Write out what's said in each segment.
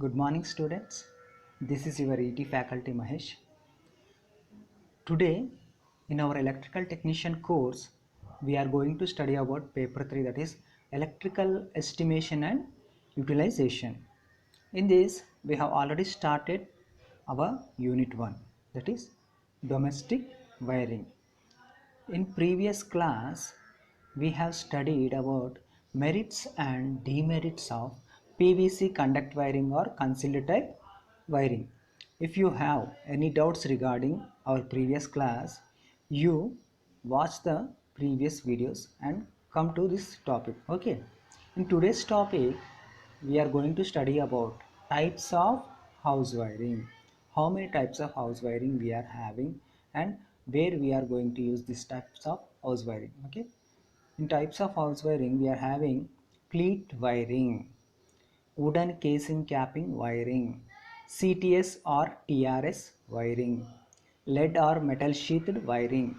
Good morning, students. This is your ET faculty Mahesh. Today, in our electrical technician course, we are going to study about paper 3, that is electrical estimation and utilization. In this, we have already started our unit 1, that is domestic wiring. In previous class, we have studied about merits and demerits of PVC conduct wiring or concealed type wiring. If you have any doubts regarding our previous class, you watch the previous videos and come to this topic. Okay. In today's topic, we are going to study about types of house wiring, how many types of house wiring we are having, and where we are going to use these types of house wiring. Okay, in types of house wiring we are having pleat wiring, wooden casing capping wiring, CTS or TRS wiring, lead or metal sheathed wiring,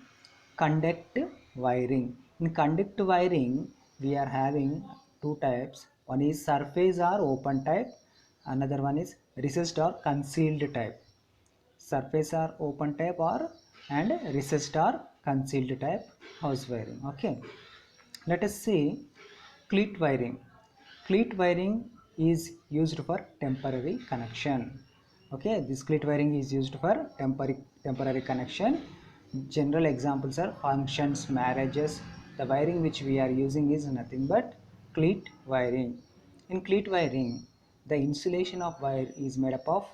conduct wiring. In conduct wiring, we are having two types. One is surface or open type, another one is recessed or concealed type. Surface or open type or and recessed or concealed type house wiring. Okay, let us see cleat wiring. Cleat wiring is used for temporary connection. Okay, this cleat wiring is used for temporary connection. General examples are functions, marriages. The wiring which we are using is nothing but cleat wiring. In cleat wiring, the insulation of wire is made up of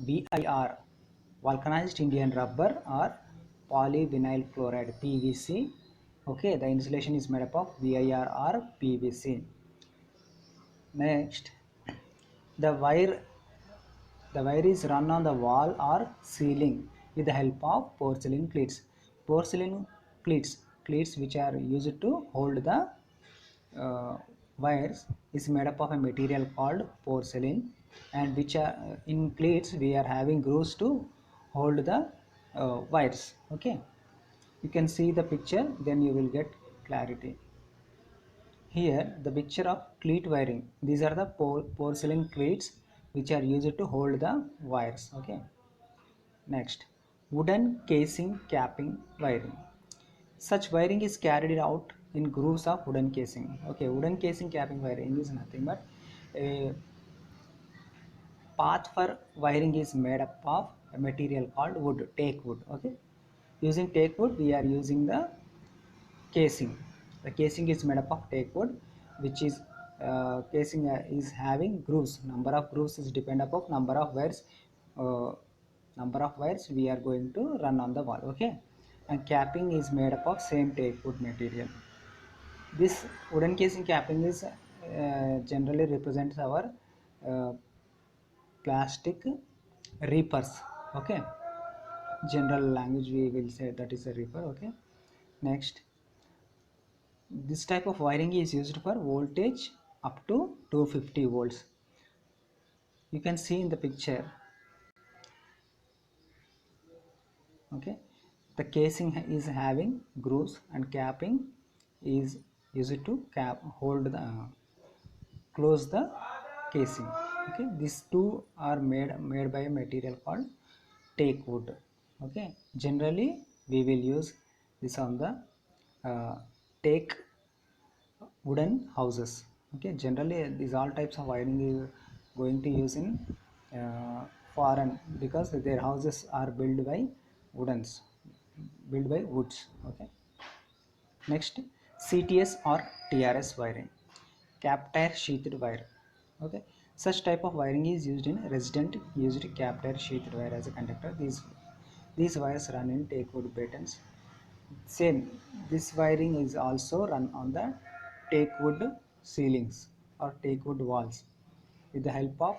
VIR, vulcanized Indian rubber, or polyvinyl chloride PVC. Okay, the insulation is made up of VIR or PVC. Next, the wire the wire is run on the wall or ceiling with the help of porcelain cleats. Porcelain cleats which are used to hold the wires is made up of a material called porcelain, and which are in cleats we are having grooves to hold the wires. Okay, you can see the picture, then you will get clarity. Here the picture of cleat wiring. These are the porcelain cleats which are used to hold the wires. Okay. Next, wooden casing capping wiring. Such wiring is carried out in grooves of wooden casing. Okay, wooden casing capping wiring is nothing but a path for wiring is made up of a material called wood, teak wood. Okay, using teak wood we are using the casing. The casing is made up of teak wood, which is casing is having grooves. Number of grooves is depend upon uh, number of wires we are going to run on the wall. Okay, and capping is made up of same teak wood material. This wooden casing capping is generally represents our uh, plastic reapers. Okay, general language we will say that is a reaper. Okay, next, this type of wiring is used for voltage up to 250 volts. You can see in the picture. Okay, the casing is having grooves and capping is used to cap hold the close the casing. Okay, these two are made by a material called teak wood. Okay, generally we will use this on the uh, teak wooden houses. Okay, generally these all types of wiring is going to use in uh, foreign, because their houses are built by woods. Okay, next, CTS or TRS wiring, cap tire sheathed wire. Okay, such type of wiring is used in resident used cap tire sheathed wire as a conductor. These wires run in teak wood battens. Same, this wiring is also run on the teak wood ceilings or teak wood walls with the help of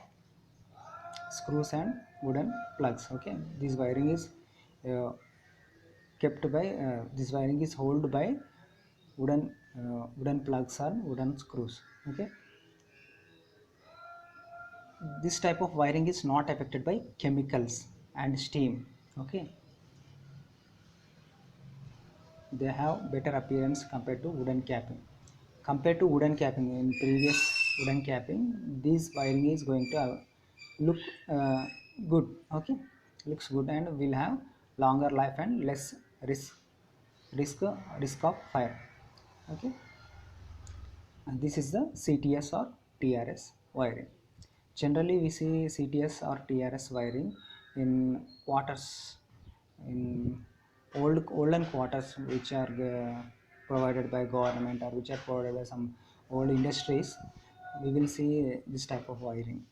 screws and wooden plugs. Okay, this wiring is uh, kept by this wiring is held by wooden plugs or wooden screws. Okay, this type of wiring is not affected by chemicals and steam. Okay, they have better appearance compared to wooden capping. Compared to wooden capping, in previous wooden capping, this wiring is going to look good. Okay, looks good and will have longer life and less risk risk risk of fire. Okay, and this is the CTS or TRS wiring. Generally we see CTS or TRS wiring in quarters, in olden quarters which are provided by government or which are provided by some old industries. We will see this type of wiring.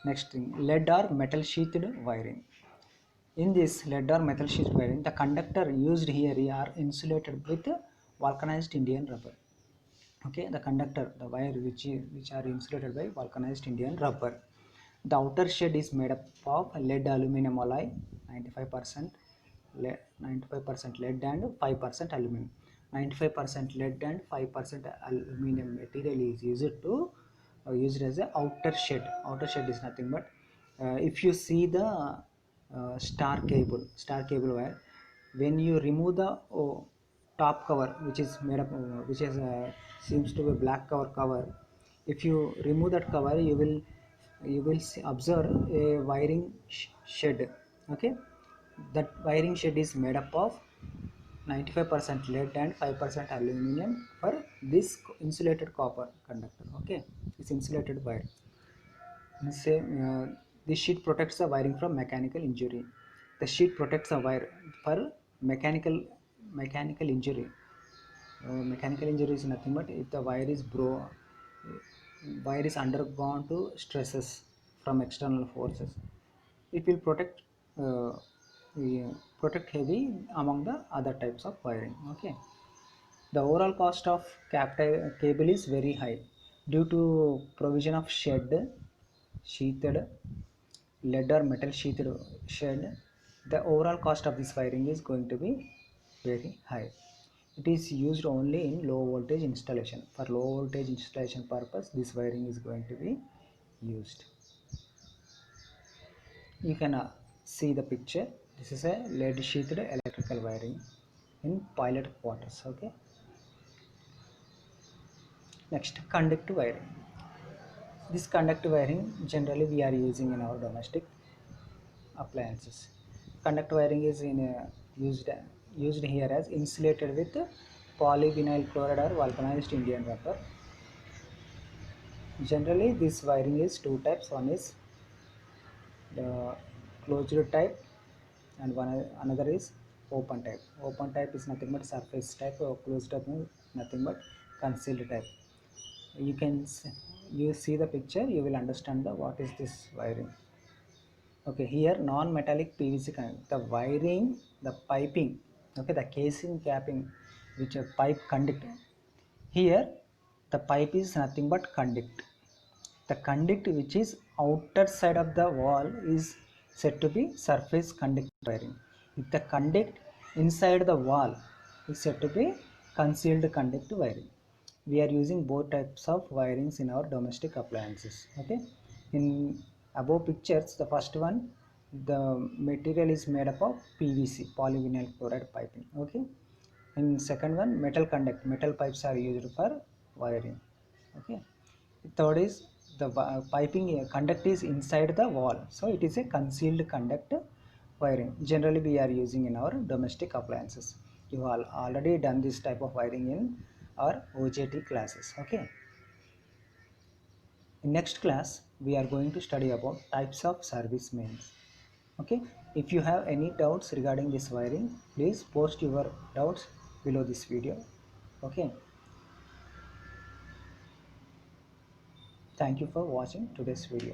Next thing, lead or metal sheathed wiring. In this lead or metal sheath wiring, the conductor used here are insulated with vulcanized Indian rubber. Okay, the conductor, the wire which are insulated by vulcanized Indian rubber. The outer shed is made up of lead aluminum alloy, 95% lead, 95% lead and 5% aluminum. 95% lead and 5% aluminum material is used as a outer shed. Outer shed is nothing but if you see the star cable wire, when you remove the top cover which is made up which is seems to be black cover, if you remove that cover, you will see, observe a wiring shed. Okay, that wiring shed is made up of 95% lead and 5% aluminum for this insulated copper conductor. Okay, it's insulated wire. Say, this sheet protects the wiring from mechanical injury. The sheet protects the wire for mechanical injury. Mechanical injury is nothing but if the wire is undergone to stresses from external forces, it will uh, protect heavy among the other types of wiring. Okay, the overall cost of cable is very high due to provision of sheathed lead or metal sheathed shed. The overall cost of this wiring is going to be very high. It is used only in low voltage installation. For low voltage installation purpose, this wiring is going to be used. You can see the picture. This is a lead sheathed electrical wiring in pilot quarters. Okay, next, conductive wiring. This conductive wiring generally we are using in our domestic appliances. Conductor wiring is used here as insulated with polyvinyl chloride or vulcanized Indian rubber. Generally, this wiring is two types. One is the closed type, and another is open type. Open type is nothing but surface type, or closed type is nothing but concealed type. You can you see the picture, you will understand what is this wiring. Okay, here non-metallic PVC connect. The wiring, the piping, okay, the casing capping, which a pipe conduct. Here, the pipe is nothing but conduct. The conduct which is outer side of the wall is said to be surface conduct wiring. If the conduct inside the wall is said to be concealed conduct wiring. We are using both types of wirings in our domestic appliances. Okay, in above pictures, the first one, the material is made up of PVC, polyvinyl chloride piping. Okay, in second one, metal pipes are used for wiring. Okay, third is the piping conduct is inside the wall, so it is a concealed conduct wiring. Generally we are using in our domestic appliances. You have already done this type of wiring in our OJT classes. Okay, in next class we are going to study about types of service mains. Okay, if you have any doubts regarding this wiring, please post your doubts below this video. Okay, thank you for watching today's video.